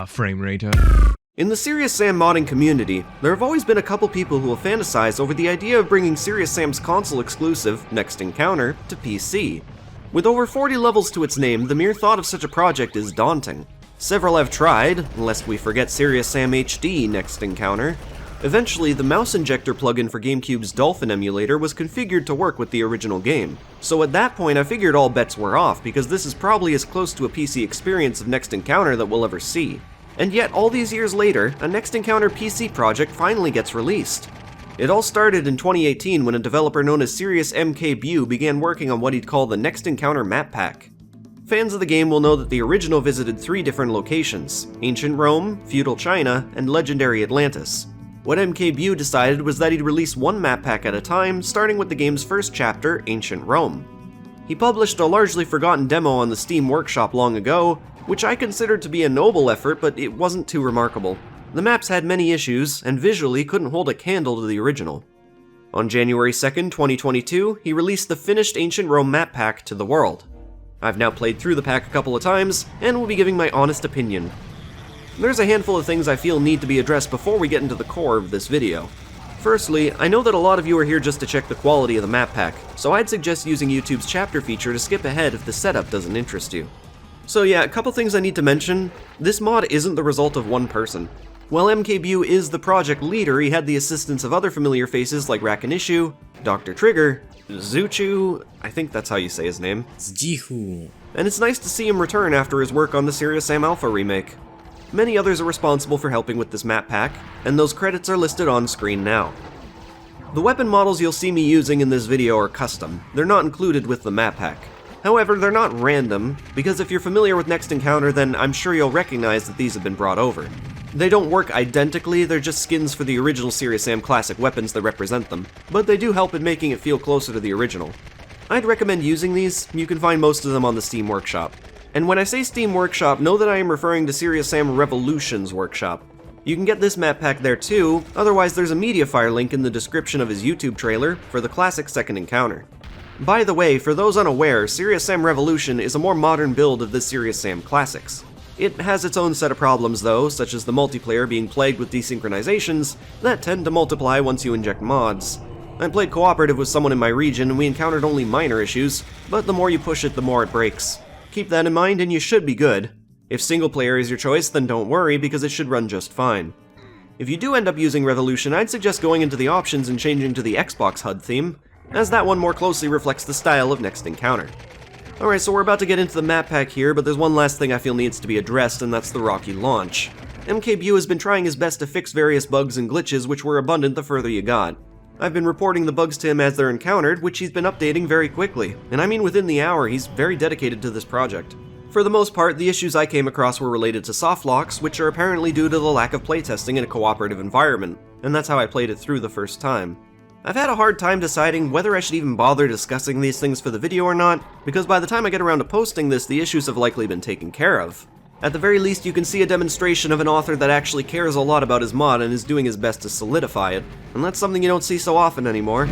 frame rate. In the Serious Sam modding community, there have always been a couple people who have fantasized over the idea of bringing Serious Sam's console-exclusive Next Encounter to PC. With over 40 levels to its name, the mere thought of such a project is daunting. Several have tried, lest we forget Serious Sam HD Next Encounter. Eventually, the mouse injector plugin for GameCube's Dolphin emulator was configured to work with the original game. So at that point I figured all bets were off, because this is probably as close to a PC experience of Next Encounter that we'll ever see. And yet, all these years later, a Next Encounter PC project finally gets released. It all started in 2018 when a developer known as Serious Mkbewe began working on what he'd call the Next Encounter Mappack. Fans of the game will know that the original visited 3 different locations: Ancient Rome, Feudal China, and Legendary Atlantis. What Mkbewe decided was that he'd release one map pack at a time, starting with the game's first chapter, Ancient Rome. He published a largely forgotten demo on the Steam Workshop long ago, which I considered to be a noble effort, but it wasn't too remarkable. The maps had many issues, and visually couldn't hold a candle to the original. On January 2nd, 2022, he released the finished Ancient Rome map pack to the world. I've now played through the pack a couple of times, and will be giving my honest opinion. There's a handful of things I feel need to be addressed before we get into the core of this video. Firstly, I know that a lot of you are here just to check the quality of the map pack, so I'd suggest using YouTube's chapter feature to skip ahead if the setup doesn't interest you. So yeah, a couple things I need to mention. This mod isn't the result of one person. While Mkbewe is the project leader, he had the assistance of other familiar faces like Rakinishu, Dr. Trigger, Zuchu, I think that's how you say his name, and it's nice to see him return after his work on the Serious Sam Alpha remake. Many others are responsible for helping with this map pack, and those credits are listed on screen now. The weapon models you'll see me using in this video are custom. They're not included with the map pack. However, they're not random, because if you're familiar with Next Encounter, then I'm sure you'll recognize that these have been brought over. They don't work identically, they're just skins for the original Serious Sam classic weapons that represent them, but they do help in making it feel closer to the original. I'd recommend using these. You can find most of them on the Steam Workshop. And when I say Steam Workshop, know that I am referring to Serious Sam Revolution's Workshop. You can get this map pack there too, otherwise there's a Mediafire link in the description of his YouTube trailer for the classic Second Encounter. By the way, for those unaware, Serious Sam Revolution is a more modern build of the Serious Sam classics. It has its own set of problems though, such as the multiplayer being plagued with desynchronizations that tend to multiply once you inject mods. I played cooperative with someone in my region and we encountered only minor issues, but the more you push it, the more it breaks. Keep that in mind and you should be good. If single player is your choice, then don't worry because it should run just fine. If you do end up using Revolution, I'd suggest going into the options and changing to the Xbox HUD theme, as that one more closely reflects the style of Next Encounter. Alright, so we're about to get into the map pack here, but there's one last thing I feel needs to be addressed, and that's the rocky launch. Mkbewe has been trying his best to fix various bugs and glitches which were abundant the further you got. I've been reporting the bugs to him as they're encountered, which he's been updating very quickly, and I mean within the hour. He's very dedicated to this project. For the most part, the issues I came across were related to soft locks, which are apparently due to the lack of playtesting in a cooperative environment, and that's how I played it through the first time. I've had a hard time deciding whether I should even bother discussing these things for the video or not, because by the time I get around to posting this, the issues have likely been taken care of. At the very least, you can see a demonstration of an author that actually cares a lot about his mod and is doing his best to solidify it, and that's something you don't see so often anymore.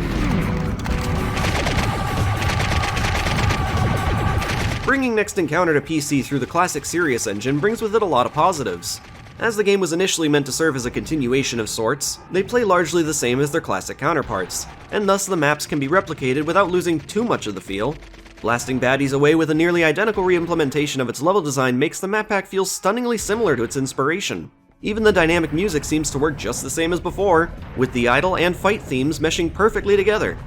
Bringing Next Encounter to PC through the classic Serious engine brings with it a lot of positives. As the game was initially meant to serve as a continuation of sorts, they play largely the same as their classic counterparts, and thus the maps can be replicated without losing too much of the feel. Blasting baddies away with a nearly identical re-implementation of its level design makes the map pack feel stunningly similar to its inspiration. Even the dynamic music seems to work just the same as before, with the idle and fight themes meshing perfectly together.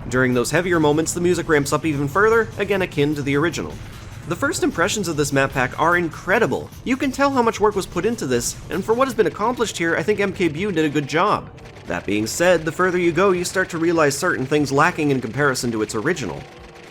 During those heavier moments, the music ramps up even further, again akin to the original. The first impressions of this map pack are incredible. You can tell how much work was put into this, and for what has been accomplished here, I think Mkbewe did a good job. That being said, the further you go, you start to realize certain things lacking in comparison to its original.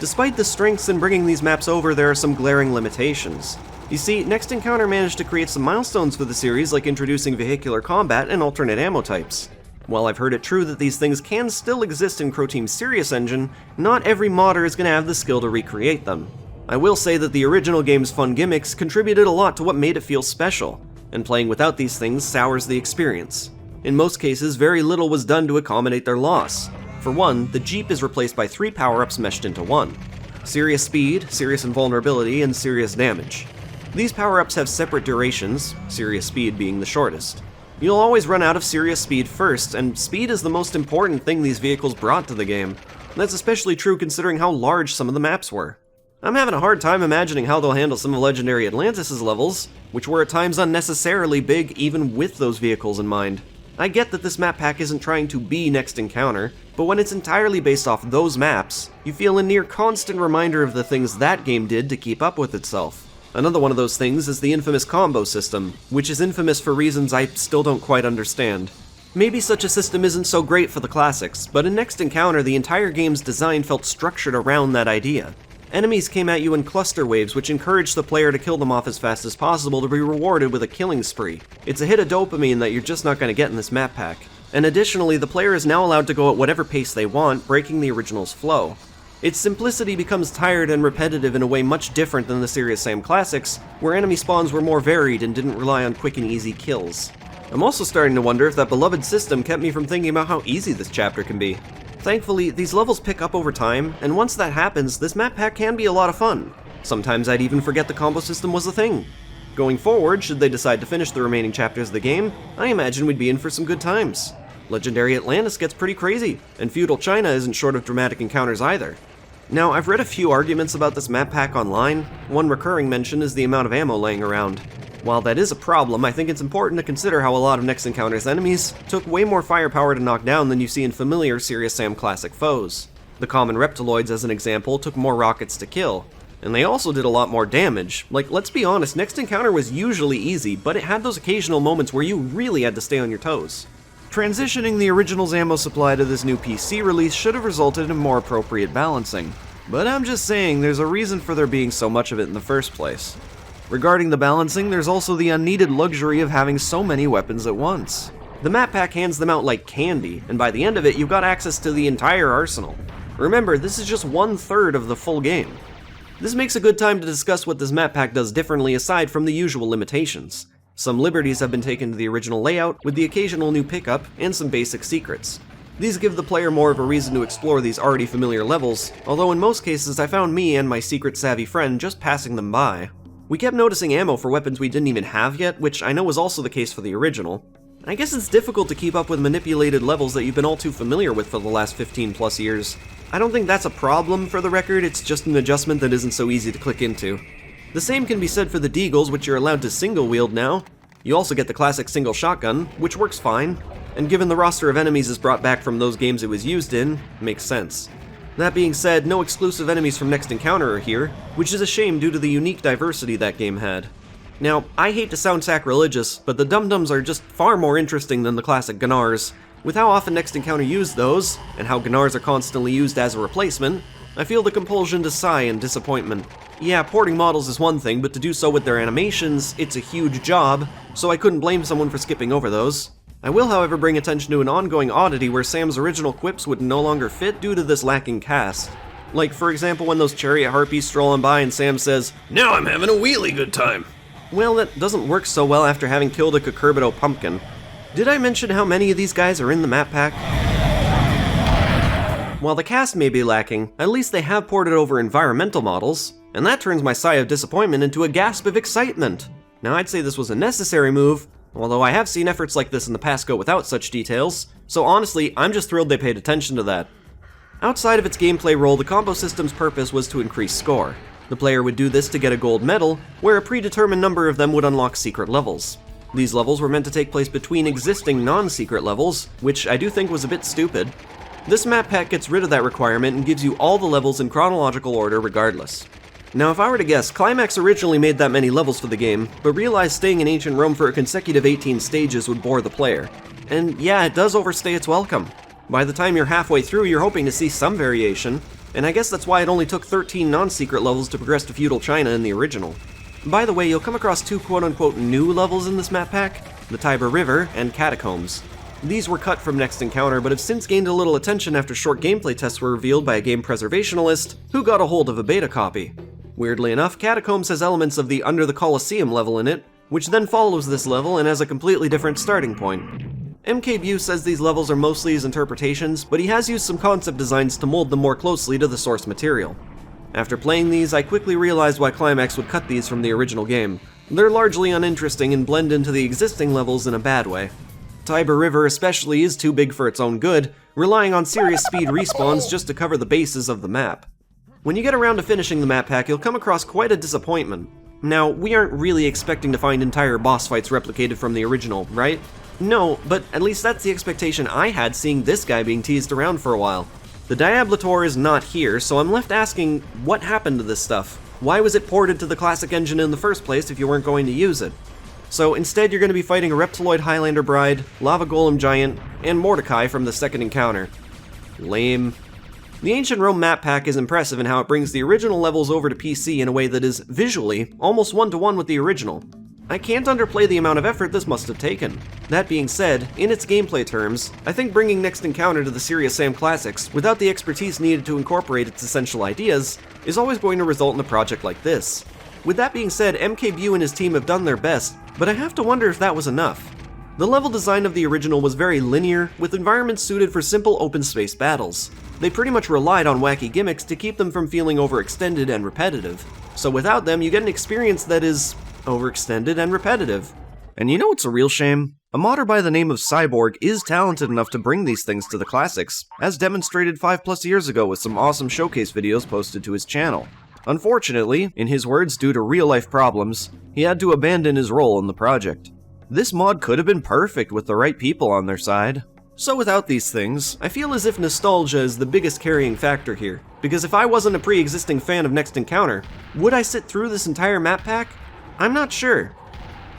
Despite the strengths in bringing these maps over, there are some glaring limitations. You see, Next Encounter managed to create some milestones for the series, like introducing vehicular combat and alternate ammo types. While I've heard it true that these things can still exist in Croteam's Serious engine, not every modder is going to have the skill to recreate them. I will say that the original game's fun gimmicks contributed a lot to what made it feel special, and playing without these things sours the experience. In most cases, very little was done to accommodate their loss. For one, the Jeep is replaced by 3 power-ups meshed into one: Serious Speed, Serious Invulnerability, and Serious Damage. These power-ups have separate durations, serious speed being the shortest. You'll always run out of serious speed first, and speed is the most important thing these vehicles brought to the game. That's especially true considering how large some of the maps were. I'm having a hard time imagining how they'll handle some of Legendary Atlantis' levels, which were at times unnecessarily big even with those vehicles in mind. I get that this map pack isn't trying to be Next Encounter, but when it's entirely based off those maps, you feel a near constant reminder of the things that game did to keep up with itself. Another one of those things is the infamous combo system, which is infamous for reasons I still don't quite understand. Maybe such a system isn't so great for the classics, but in Next Encounter the entire game's design felt structured around that idea. Enemies came at you in cluster waves, which encouraged the player to kill them off as fast as possible to be rewarded with a killing spree. It's a hit of dopamine that you're just not going to get in this map pack. And additionally, the player is now allowed to go at whatever pace they want, breaking the original's flow. Its simplicity becomes tired and repetitive in a way much different than the Serious Sam classics, where enemy spawns were more varied and didn't rely on quick and easy kills. I'm also starting to wonder if that beloved system kept me from thinking about how easy this chapter can be. Thankfully, these levels pick up over time, and once that happens, this map pack can be a lot of fun. Sometimes I'd even forget the combo system was a thing. Going forward, should they decide to finish the remaining chapters of the game, I imagine we'd be in for some good times. Legendary Atlantis gets pretty crazy, and feudal China isn't short of dramatic encounters either. Now, I've read a few arguments about this map pack online. One recurring mention is the amount of ammo laying around. While that is a problem, I think it's important to consider how a lot of Next Encounter's enemies took way more firepower to knock down than you see in familiar Serious Sam classic foes. The common Reptiloids, as an example, took more rockets to kill. And they also did a lot more damage. Like, let's be honest, Next Encounter was usually easy, but it had those occasional moments where you really had to stay on your toes. Transitioning the original's ammo supply to this new PC release should have resulted in more appropriate balancing. But I'm just saying, there's a reason for there being so much of it in the first place. Regarding the balancing, there's also the unneeded luxury of having so many weapons at once. The map pack hands them out like candy, and by the end of it, you've got access to the entire arsenal. Remember, this is just 1/3 of the full game. This makes a good time to discuss what this map pack does differently aside from the usual limitations. Some liberties have been taken to the original layout, with the occasional new pickup, and some basic secrets. These give the player more of a reason to explore these already familiar levels, although in most cases I found me and my secret-savvy friend just passing them by. We kept noticing ammo for weapons we didn't even have yet, which I know was also the case for the original. I guess it's difficult to keep up with manipulated levels that you've been all too familiar with for the last 15 plus years. I don't think that's a problem for the record, it's just an adjustment that isn't so easy to click into. The same can be said for the Deagles, which you're allowed to single wield now. You also get the classic single shotgun, which works fine, and given the roster of enemies is brought back from those games it was used in, makes sense. That being said, no exclusive enemies from Next Encounter are here, which is a shame due to the unique diversity that game had. Now, I hate to sound sacrilegious, but the Dum-Dums are just far more interesting than the classic Gunars. With how often Next Encounter used those, and how Gunars are constantly used as a replacement, I feel the compulsion to sigh in disappointment. Yeah, porting models is one thing, but to do so with their animations, it's a huge job, so I couldn't blame someone for skipping over those. I will, however, bring attention to an ongoing oddity where Sam's original quips would no longer fit due to this lacking cast. Like, for example, when those chariot harpies stroll on by and Sam says, "Now I'm having a wheelie good time." Well, that doesn't work so well after having killed a Cucurbito pumpkin. Did I mention how many of these guys are in the map pack? While the cast may be lacking, at least they have ported over environmental models, and that turns my sigh of disappointment into a gasp of excitement. Now, I'd say this was a necessary move, although I have seen efforts like this in the past go without such details, so honestly, I'm just thrilled they paid attention to that. Outside of its gameplay role, the combo system's purpose was to increase score. The player would do this to get a gold medal, where a predetermined number of them would unlock secret levels. These levels were meant to take place between existing non-secret levels, which I do think was a bit stupid. This map pack gets rid of that requirement and gives you all the levels in chronological order regardless. Now, if I were to guess, Climax originally made that many levels for the game, but realized staying in ancient Rome for a consecutive 18 stages would bore the player. And yeah, it does overstay its welcome. By the time you're halfway through, you're hoping to see some variation, and I guess that's why it only took 13 non-secret levels to progress to feudal China in the original. By the way, you'll come across two quote-unquote new levels in this map pack, the Tiber River and Catacombs. These were cut from Next Encounter, but have since gained a little attention after short gameplay tests were revealed by a game preservationalist who got a hold of a beta copy. Weirdly enough, Catacombs has elements of the Under the Colosseum level in it, which then follows this level and has a completely different starting point. Mkbewe says these levels are mostly his interpretations, but he has used some concept designs to mold them more closely to the source material. After playing these, I quickly realized why Climax would cut these from the original game. They're largely uninteresting and blend into the existing levels in a bad way. Tiber River especially is too big for its own good, relying on serious speed respawns just to cover the bases of the map. When you get around to finishing the map pack, you'll come across quite a disappointment. Now, we aren't really expecting to find entire boss fights replicated from the original, right? No, but at least that's the expectation I had seeing this guy being teased around for a while. The Diablator is not here, so I'm left asking, what happened to this stuff? Why was it ported to the classic engine in the first place if you weren't going to use it? So instead you're going to be fighting a Reptiloid Highlander Bride, Lava Golem Giant, and Mordecai from the second encounter. Lame. The ancient Rome Mappack is impressive in how it brings the original levels over to PC in a way that is, visually, almost one-to-one with the original. I can't underplay the amount of effort this must have taken. That being said, in its gameplay terms, I think bringing Next Encounter to the Serious Sam Classics without the expertise needed to incorporate its essential ideas is always going to result in a project like this. With that being said, Mkbewe and his team have done their best, but I have to wonder if that was enough. The level design of the original was very linear, with environments suited for simple open space battles. They pretty much relied on wacky gimmicks to keep them from feeling overextended and repetitive. So without them, you get an experience that is overextended and repetitive. And you know what's a real shame? A modder by the name of Cyborg is talented enough to bring these things to the classics, as demonstrated 5+ years ago with some awesome showcase videos posted to his channel. Unfortunately, in his words, due to real-life problems, he had to abandon his role in the project. This mod could have been perfect with the right people on their side. So without these things, I feel as if nostalgia is the biggest carrying factor here, because if I wasn't a pre-existing fan of Next Encounter, would I sit through this entire map pack? I'm not sure.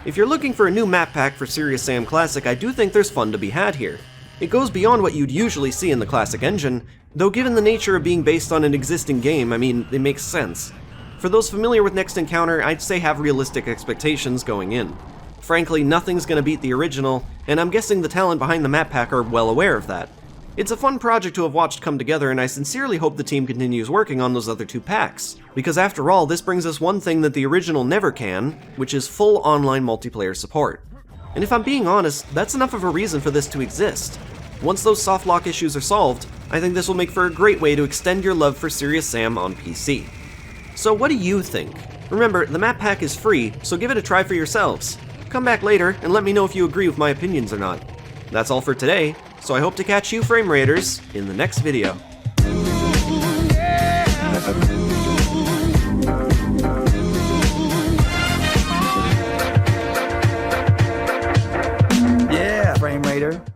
If you're looking for a new map pack for Serious Sam Classic, I do think there's fun to be had here. It goes beyond what you'd usually see in the classic engine, though given the nature of being based on an existing game, I mean, it makes sense. For those familiar with Next Encounter, I'd say have realistic expectations going in. Frankly, nothing's gonna beat the original, and I'm guessing the talent behind the map pack are well aware of that. It's a fun project to have watched come together, and I sincerely hope the team continues working on those other two packs. Because after all, this brings us one thing that the original never can, which is full online multiplayer support. And if I'm being honest, that's enough of a reason for this to exist. Once those softlock issues are solved, I think this will make for a great way to extend your love for Serious Sam on PC. So what do you think? Remember, the map pack is free, so give it a try for yourselves. Come back later and let me know if you agree with my opinions or not. That's all for today, so I hope to catch you Frame Raiders in the next video.